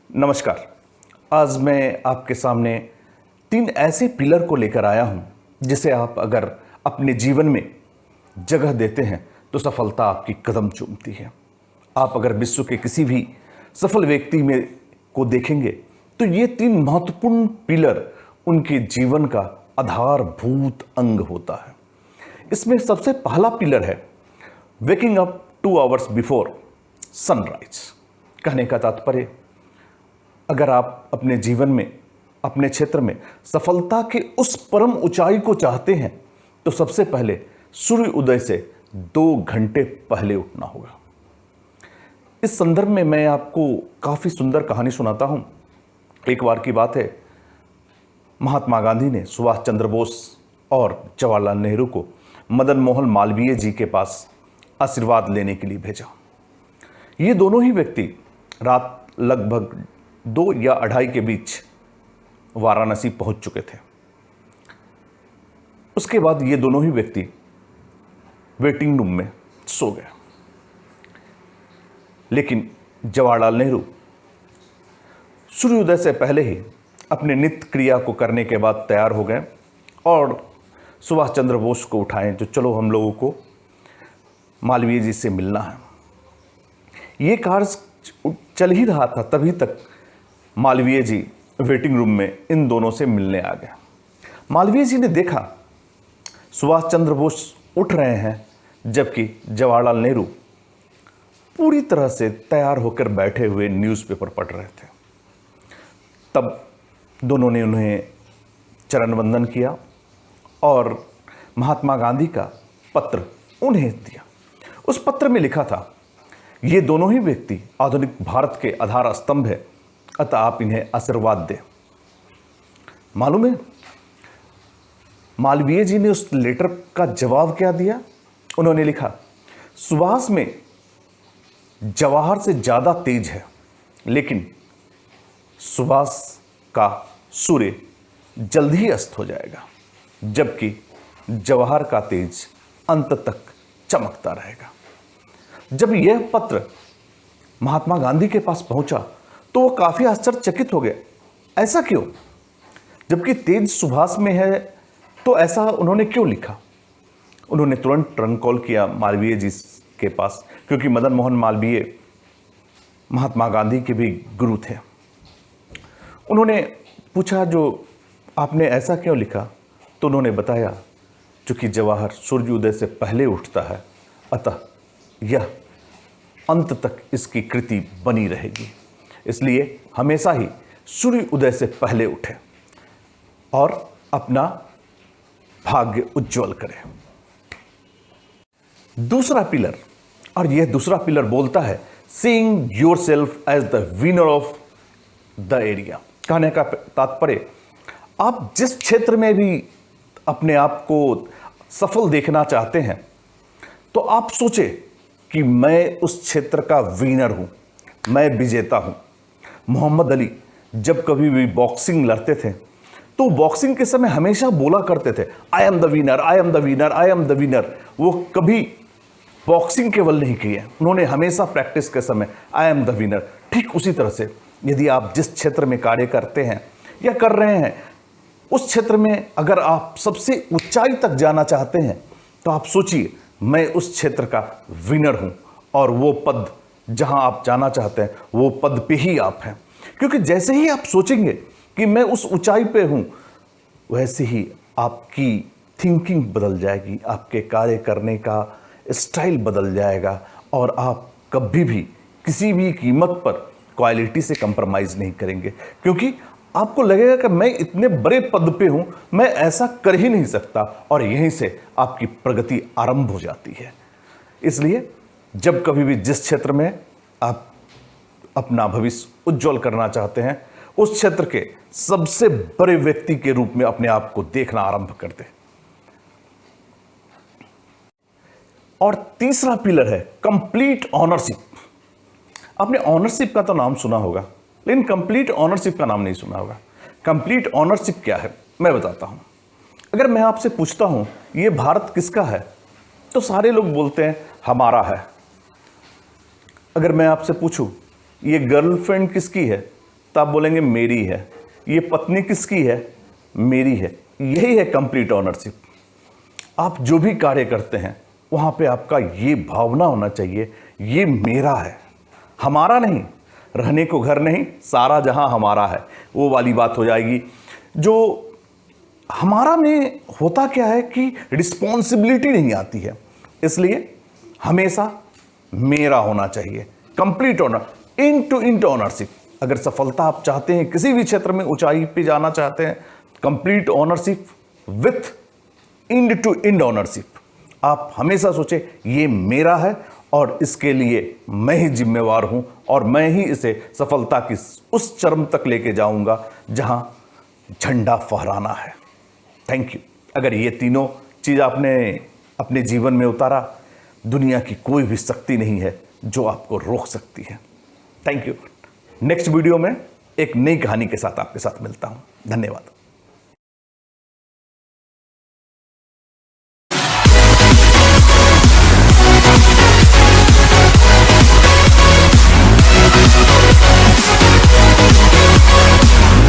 नमस्कार। आज मैं आपके सामने 3 ऐसे पिलर को लेकर आया हूं जिसे आप अगर अपने जीवन में जगह देते हैं तो सफलता आपकी कदम चूमती है। आप अगर विश्व के किसी भी सफल व्यक्ति में को देखेंगे तो ये 3 महत्वपूर्ण पिलर उनके जीवन का आधारभूत अंग होता है। इसमें सबसे पहला पिलर है waking up 2 hours before sunrise. कहने का तात्पर्य, अगर आप अपने जीवन में, अपने क्षेत्र में सफलता के उस परम ऊंचाई को चाहते हैं तो सबसे पहले सूर्य उदय से 2 घंटे पहले उठना होगा। इस संदर्भ में मैं आपको काफी सुंदर कहानी सुनाता हूं। एक बार की बात है, महात्मा गांधी ने सुभाष चंद्र बोस और जवाहरलाल नेहरू को मदन मोहन मालवीय जी के पास आशीर्वाद लेने के लिए भेजा। ये दोनों ही व्यक्ति रात लगभग 2 या 2:30 के बीच वाराणसी पहुंच चुके थे। उसके बाद ये दोनों ही व्यक्ति वेटिंग रूम में सो गए, लेकिन जवाहरलाल नेहरू सूर्योदय से पहले ही अपने नित्य क्रिया को करने के बाद तैयार हो गए और सुभाष चंद्र बोस को उठाएं जो चलो हम लोगों को मालवीय जी से मिलना है। ये कार्य चल ही रहा था, तभी तक मालवीय जी वेटिंग रूम में इन दोनों से मिलने आ गए। मालवीय जी ने देखा सुभाष चंद्र बोस उठ रहे हैं जबकि जवाहरलाल नेहरू पूरी तरह से तैयार होकर बैठे हुए न्यूज़पेपर पढ़ रहे थे। तब दोनों ने उन्हें चरण वंदन किया और महात्मा गांधी का पत्र उन्हें दिया। उस पत्र में लिखा था, ये दोनों ही व्यक्ति आधुनिक भारत के आधार स्तंभ है, अतः आप इन्हें आशीर्वाद दें। मालूम है मालवीय जी ने उस लेटर का जवाब क्या दिया? उन्होंने लिखा, सुभाष में जवाहर से ज्यादा तेज है, लेकिन सुभाष का सूर्य जल्द ही अस्त हो जाएगा, जबकि जवाहर का तेज अंत तक चमकता रहेगा। जब यह पत्र महात्मा गांधी के पास पहुंचा तो वो काफी आश्चर्यचकित हो गए। ऐसा क्यों? जबकि तेज सुभाष में है तो ऐसा उन्होंने क्यों लिखा? उन्होंने तुरंत ट्रंक कॉल किया मालवीय जी के पास, क्योंकि मदन मोहन मालवीय महात्मा गांधी के भी गुरु थे। उन्होंने पूछा, जो आपने ऐसा क्यों लिखा? तो उन्होंने बताया, चूंकि जवाहर सूर्योदय से पहले उठता है, अतः यह अंत तक इसकी कृति बनी रहेगी, इसलिए हमेशा ही सूर्य उदय से पहले उठें और अपना भाग्य उज्जवल करें। दूसरा पिलर, और यह दूसरा पिलर बोलता है seeing yourself as the winner of the area. कहने का तात्पर्य, आप जिस क्षेत्र में भी अपने आप को सफल देखना चाहते हैं तो आप सोचे कि मैं उस क्षेत्र का विनर हूं, मैं विजेता हूं। मोहम्मद अली जब कभी भी बॉक्सिंग लड़ते थे तो बॉक्सिंग के समय हमेशा बोला करते थे, I am the winner, I am the winner, I am the winner. वो कभी बॉक्सिंग केवल नहीं किए, उन्होंने हमेशा प्रैक्टिस के समय आई एम द विनर। ठीक उसी तरह से यदि आप जिस क्षेत्र में कार्य करते हैं या कर रहे हैं, उस क्षेत्र में अगर आप सबसे ऊंचाई तक जाना चाहते हैं तो आप सोचिए, मैं उस क्षेत्र का विनर हूं और वो पद जहां आप जाना चाहते हैं वो पद पे ही आप हैं। क्योंकि जैसे ही आप सोचेंगे कि मैं उस ऊंचाई पे हूं, वैसे ही आपकी थिंकिंग बदल जाएगी, आपके कार्य करने का स्टाइल बदल जाएगा और आप कभी भी किसी भी कीमत पर क्वालिटी से कंप्रोमाइज नहीं करेंगे, क्योंकि आपको लगेगा कि मैं इतने बड़े पद पे हूं, मैं ऐसा कर ही नहीं सकता, और यहीं से आपकी प्रगति आरंभ हो जाती है। इसलिए जब कभी भी जिस क्षेत्र में आप अपना भविष्य उज्जवल करना चाहते हैं, उस क्षेत्र के सबसे बड़े व्यक्ति के रूप में अपने आप को देखना आरंभ कर दें। और तीसरा पिलर है कंप्लीट ऑनरशिप। आपने ऑनरशिप का तो नाम सुना होगा, लेकिन कंप्लीट ऑनरशिप का नाम नहीं सुना होगा। कंप्लीट ऑनरशिप क्या है मैं बताता हूं। अगर मैं आपसे पूछता हूं ये भारत किसका है, तो सारे लोग बोलते हैं हमारा है। अगर मैं आपसे पूछूं ये गर्लफ्रेंड किसकी है, तो आप बोलेंगे मेरी है। ये पत्नी किसकी है? मेरी है। यही है कंप्लीट ओनरशिप। आप जो भी कार्य करते हैं वहाँ पे आपका ये भावना होना चाहिए, ये मेरा है, हमारा नहीं। रहने को घर नहीं, सारा जहां हमारा है, वो वाली बात हो जाएगी। जो हमारा में होता क्या है कि रिस्पॉन्सिबिलिटी नहीं आती है, इसलिए हमेशा मेरा होना चाहिए। Complete owner, end to end ownership. अगर सफलता आप चाहते हैं, किसी भी क्षेत्र में ऊंचाई पे जाना चाहते हैं, complete ownership with end to end ownership. आप हमेशा सोचें ये मेरा है और इसके लिए मैं ही जिम्मेवार हूं और मैं ही इसे सफलता की उस चरम तक लेके जाऊंगा जहां झंडा फहराना है। Thank you. अगर ये तीनों चीज आपने अपने जीवन में उतारा, दुनिया की कोई भी शक्ति नहीं है जो आपको रोक सकती है। Thank you. नेक्स्ट वीडियो में एक नई कहानी के साथ आपके साथ मिलता हूं। धन्यवाद।